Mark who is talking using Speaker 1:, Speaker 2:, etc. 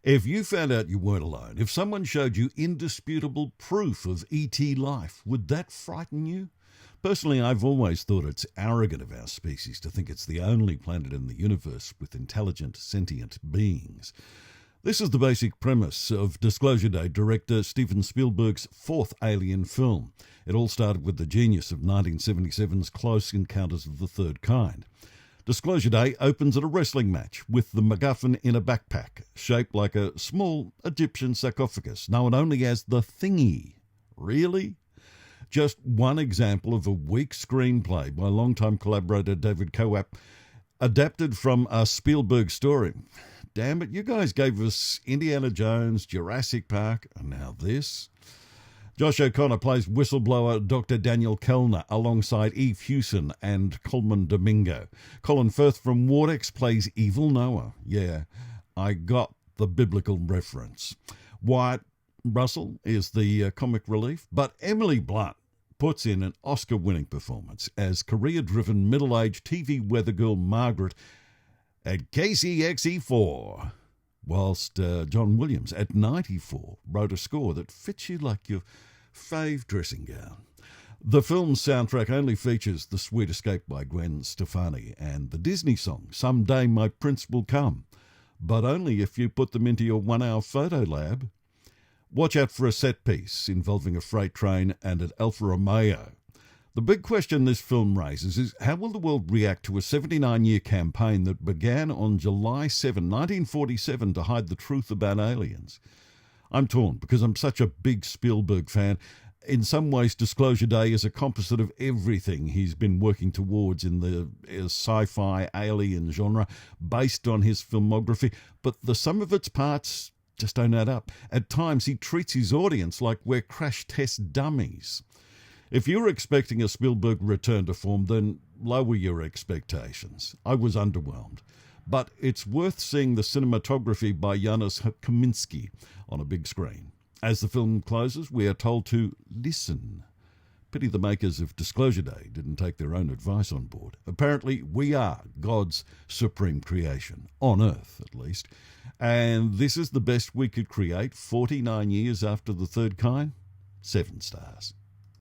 Speaker 1: If you found out you weren't alone, if someone showed you indisputable proof of ET life, would that frighten you? Personally, I've always thought it's arrogant of our species to think it's the only planet in the universe with intelligent, sentient beings. This is the basic premise of Disclosure Day director Steven Spielberg's fourth Alien film. It all started with the genius of 1977's Close Encounters of the Third Kind. Disclosure Day opens at a wrestling match with the MacGuffin in a backpack, shaped like a small Egyptian sarcophagus, known only as the Thingy. Really? Just one example of a weak screenplay by longtime collaborator David Coap, adapted from a Spielberg story. Damn it, you guys gave us Indiana Jones, Jurassic Park, and now this. Josh O'Connor plays whistleblower Dr. Daniel Kellner alongside Eve Hewson and Coleman Domingo. Colin Firth from Vortex plays Evil Noah. Yeah, I got the biblical reference. Wyatt Russell is the comic relief, but Emily Blunt puts in an Oscar-winning performance as career-driven middle-aged TV weather girl Margaret at KCXE4, whilst John Williams at 94 wrote a score that fits you like your fave dressing gown. The film's soundtrack only features The Sweet Escape by Gwen Stefani and the Disney song Someday My Prince Will Come, but only if you put them into your 1-hour photo lab. Watch out for a set piece involving a freight train and an Alfa Romeo. The big question this film raises is how will the world react to a 79-year campaign that began on July 7, 1947 to hide the truth about aliens? I'm torn because I'm such a big Spielberg fan. In some ways, Disclosure Day is a composite of everything he's been working towards in the sci-fi alien genre based on his filmography, but the sum of its parts just don't add up. At times, he treats his audience like we're crash test dummies. If you're expecting a Spielberg return to form, then lower your expectations. I was underwhelmed. But it's worth seeing the cinematography by Janusz Kaminski on a big screen. As the film closes, we are told to listen. Pity the makers of Disclosure Day didn't take their own advice on board. Apparently, we are God's supreme creation, on Earth at least. And this is the best we could create 49 years after the third kind? 7 stars.